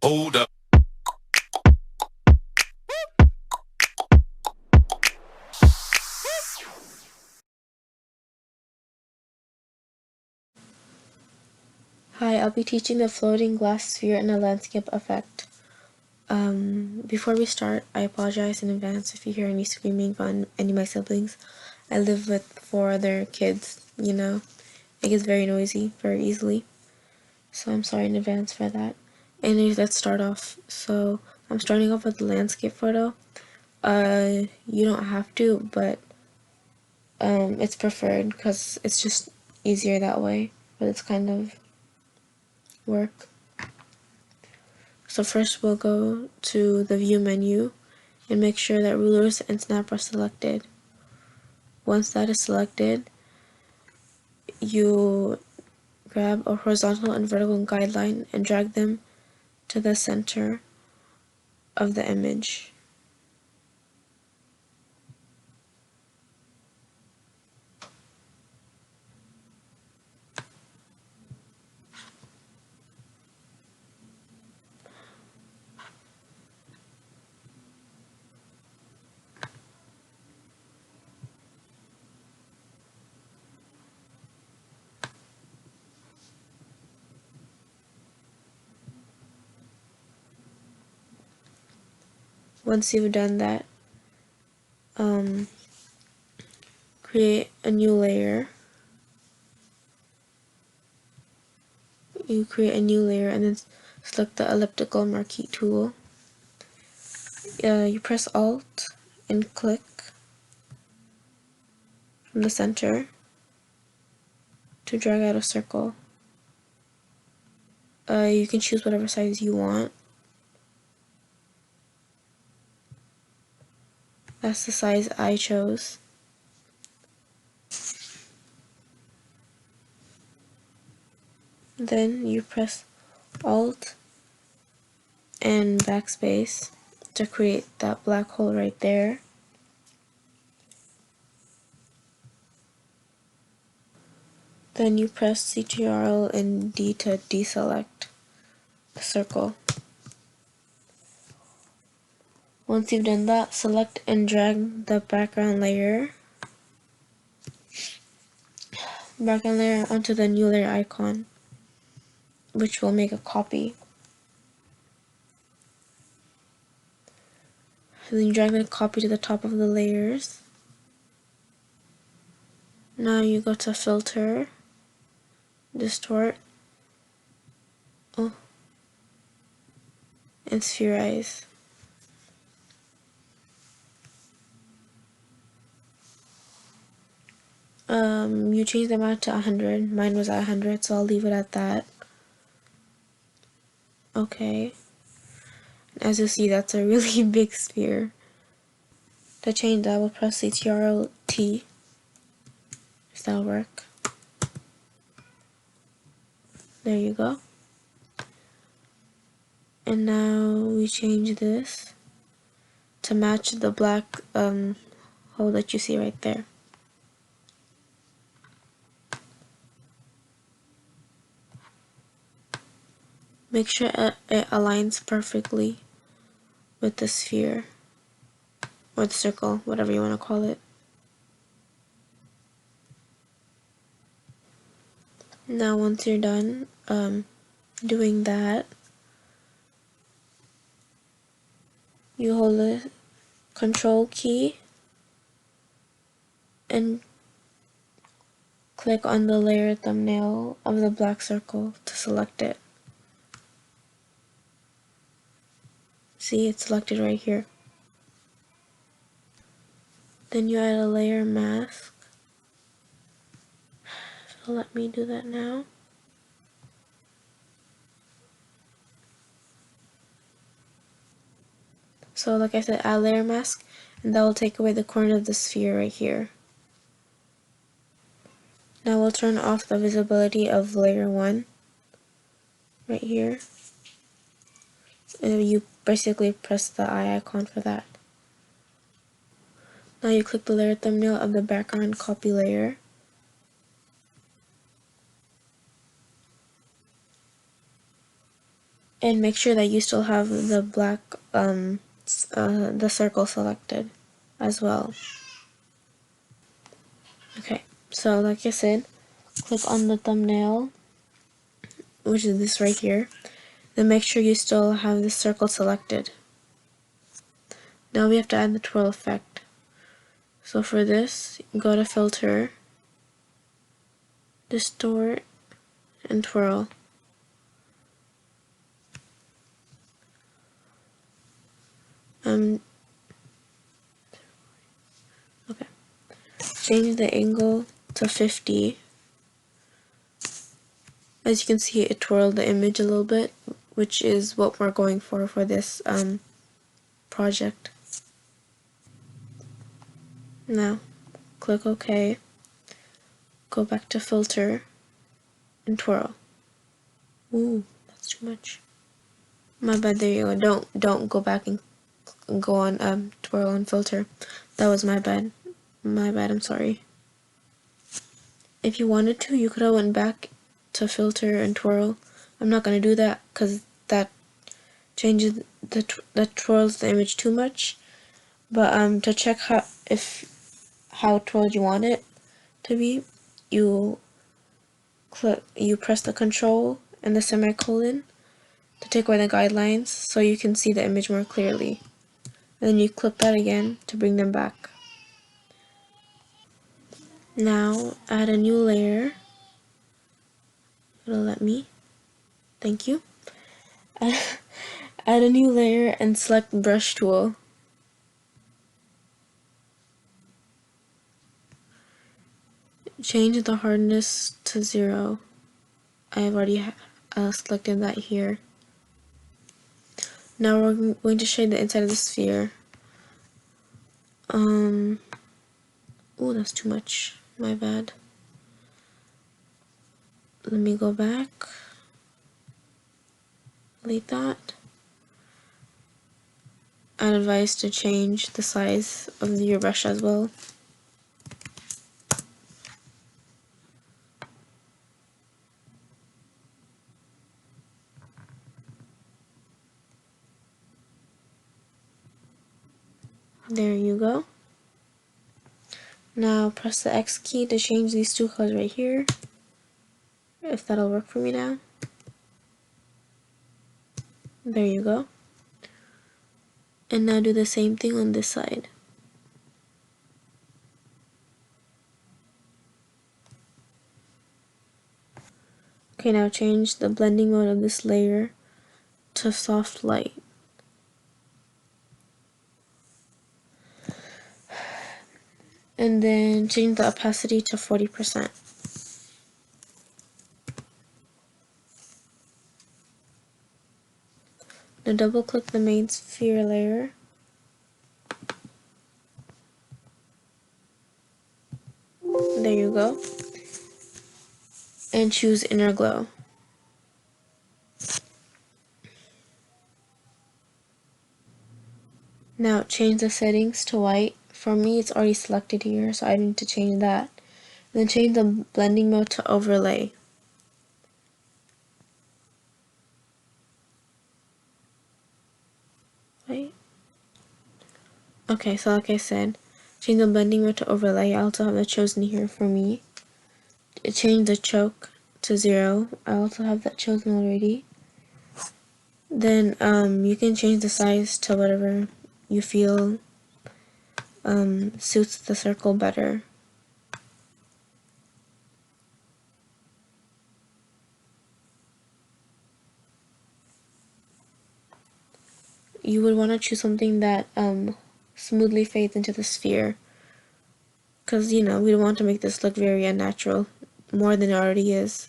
Hold up. Hi, I'll be teaching the floating glass sphere and a landscape effect. Before we start, I apologize in advance if you hear any screaming from any of my siblings. I live with 4 other kids, it gets very noisy very easily. So I'm sorry in advance for that. Anyways, let's start off. So I'm starting off with the landscape photo. You don't have to, but it's preferred because it's just easier that way for this kind of work. So first we'll go to the view menu and make sure that rulers and snap are selected. Once that is selected, you grab a horizontal and vertical guideline and drag them to the center of the image. Once you've done that, create a new layer. You create a new layer and then select the elliptical marquee tool. You press Alt and click from the center to drag out a circle. You can choose whatever size you want. That's the size I chose. Then you press Alt and backspace to create that black hole right there. Then you press Ctrl and D to deselect the circle. Once you've done that, select and drag the background layer onto the new layer icon, which will make a copy. And then you drag the copy to the top of the layers. Now you go to Filter, Distort, and Spherize. You change the amount to 100. Mine was at 100, so I'll leave it at that. Okay. As you see, that's a really big sphere. To change that, we'll press Ctrl T. Does that work? There you go. And now we change this to match the black hole that you see right there. Make sure it aligns perfectly with the sphere or the circle, whatever you want to call it. Now once you're done doing that, you hold the Control key and click on the layer thumbnail of the black circle to select it. See, it's selected right here. Then you add a layer mask. So let me do that now. So like I said, add layer mask, and that will take away the corner of the sphere right here. Now we'll turn off the visibility of layer 1 right here. And you basically press the eye icon for that. Now you click the layer thumbnail of the background copy layer. And make sure that you still have the black, the circle selected as well. Okay, so like I said, click on the thumbnail, which is this right here. Then make sure you still have the circle selected. Now we have to add the twirl effect. So for this, go to filter, distort, and twirl. Okay. Change the angle to 50. As you can see, it twirled the image a little bit, which is what we're going for this project. Now, click OK, go back to filter, and twirl. Ooh, that's too much. My bad, there you go. Don't go back and go on twirl and filter. That was my bad. My bad, I'm sorry. If you wanted to, you could have went back to filter and twirl. I'm not gonna do that because that changes that twirls the image too much. But to check how twirled you want it to be, you press the control and the semicolon to take away the guidelines so you can see the image more clearly. And then you click that again to bring them back. Now add a new layer. It'll let me. Thank you. Add a new layer and select brush tool. Change the hardness to 0. I have already selected that here. Now we're going to shade the inside of the sphere. Oh, that's too much. My bad. Let me go back. Delete that. I'd advise to change the size of your brush as well. There you go. Now press the X key to change these two colors right here. If that'll work for me now. There you go. And now do the same thing on this side. Okay, now change the blending mode of this layer to soft light. And then change the opacity to 40%. Now double click the main sphere layer. There you go. And choose inner glow. Now change the settings to white. For me, it's already selected here, so I need to change that. And then change the blending mode to overlay. Wait. Okay, so like I said, change the blending mode to overlay. I also have that chosen here for me. Change the choke to 0. I also have that chosen already. Then you can change the size to whatever you feel suits the circle better. You would want to choose something that smoothly fades into the sphere, because we don't want to make this look very unnatural, more than it already is.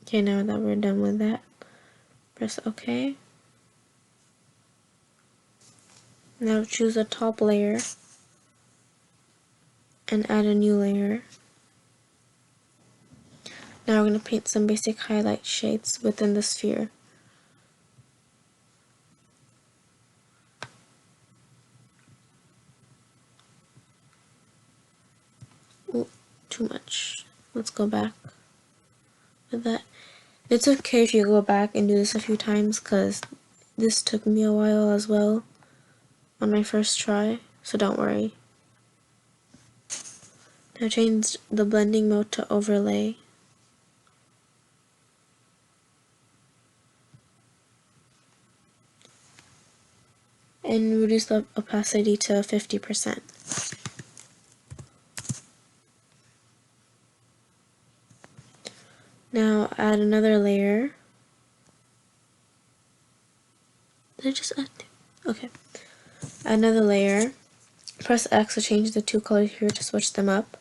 Okay, now that we're done with that, press OK. Now choose a top layer and add a new layer. Now we're going to paint some basic highlight shades within the sphere. Ooh, too much. Let's go back with that. It's okay if you go back and do this a few times, because this took me a while as well on my first try, so don't worry. Now change the blending mode to overlay. And reduce the opacity to 50%. Now add another layer. Did I just add? Okay. Add another layer. Press X to change the two colors here to switch them up.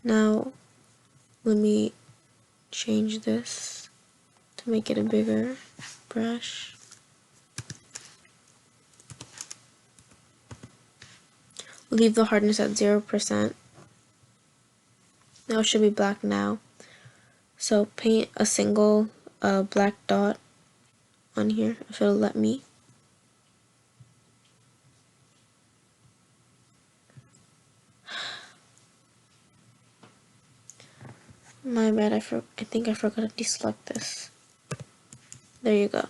Now let me change this to make it a bigger brush. Leave the hardness at 0%. Now it should be black now. So paint a single black dot on here if it'll let me. My bad, I think I forgot to deselect this. There you go.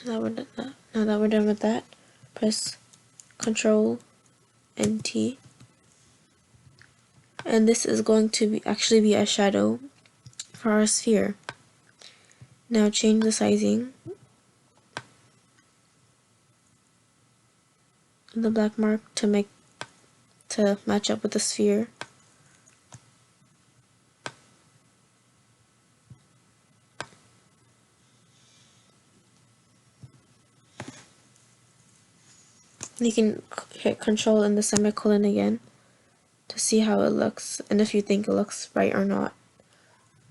Now that we're done with that, press Control and T. And this is going to actually be a shadow for our sphere. Now change the sizing of the black mark to match up with the sphere. You can hit Control and the semicolon again to see how it looks and if you think it looks right or not.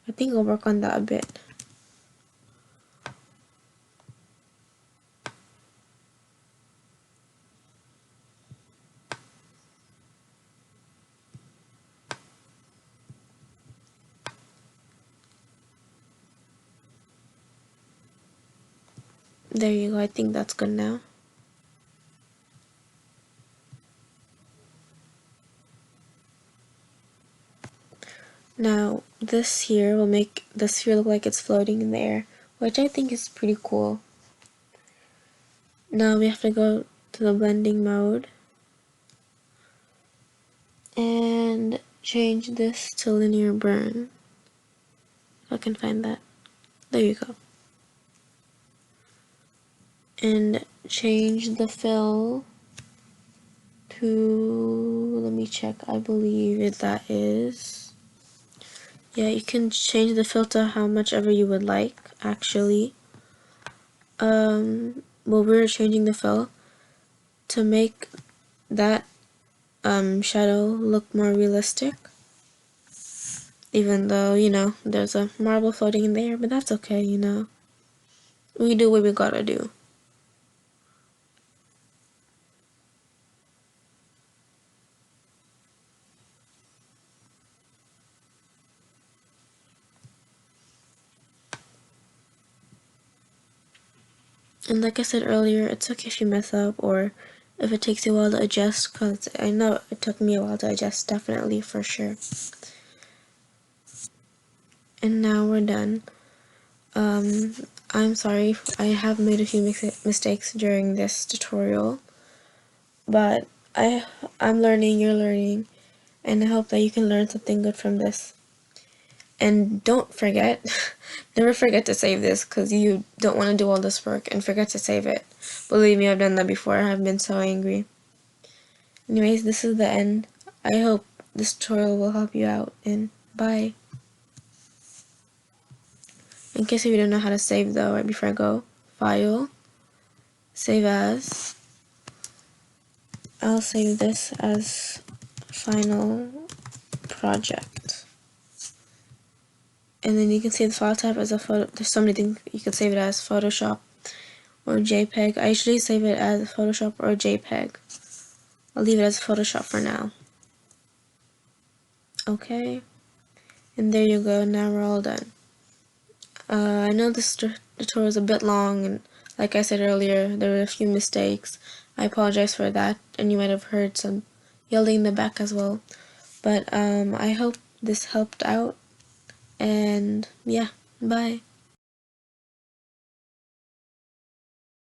I think I'll work on that a bit. There you go, I think that's good now. Now this here will make the sphere look like it's floating in the air, which I think is pretty cool. Now we have to go to the blending mode and change this to linear burn. If I can find that. There you go. And change the fill to, let me check, I believe that is, yeah, you can change the fill to how much ever you would like, actually. Well, we're changing the fill to make that shadow look more realistic. Even though, you know, there's a marble floating in there, but that's okay, you know. We do what we gotta do. And like I said earlier, it's okay if you mess up or if it takes you a while to adjust, because I know it took me a while to adjust, definitely, for sure. And now we're done. I'm sorry, I have made a few mistakes during this tutorial, but I'm learning, you're learning, and I hope that you can learn something good from this. And don't forget, never forget to save this, because you don't want to do all this work and forget to save it. Believe me, I've done that before. I've been so angry. Anyways, this is the end. I hope this tutorial will help you out, and bye. In case you don't know how to save though, right before I go, File, Save As. I'll save this as Final Project. And then you can save the file type as a photo. There's so many things you can save it as: Photoshop or JPEG. I usually save it as Photoshop or JPEG. I'll leave it as Photoshop for now. Okay, and there you go. Now we're all done. I know this tutorial is a bit long and Like I said earlier, there were a few mistakes. I apologize for that, and you might have heard some yelling in the back as well. But I hope this helped out, and yeah, bye.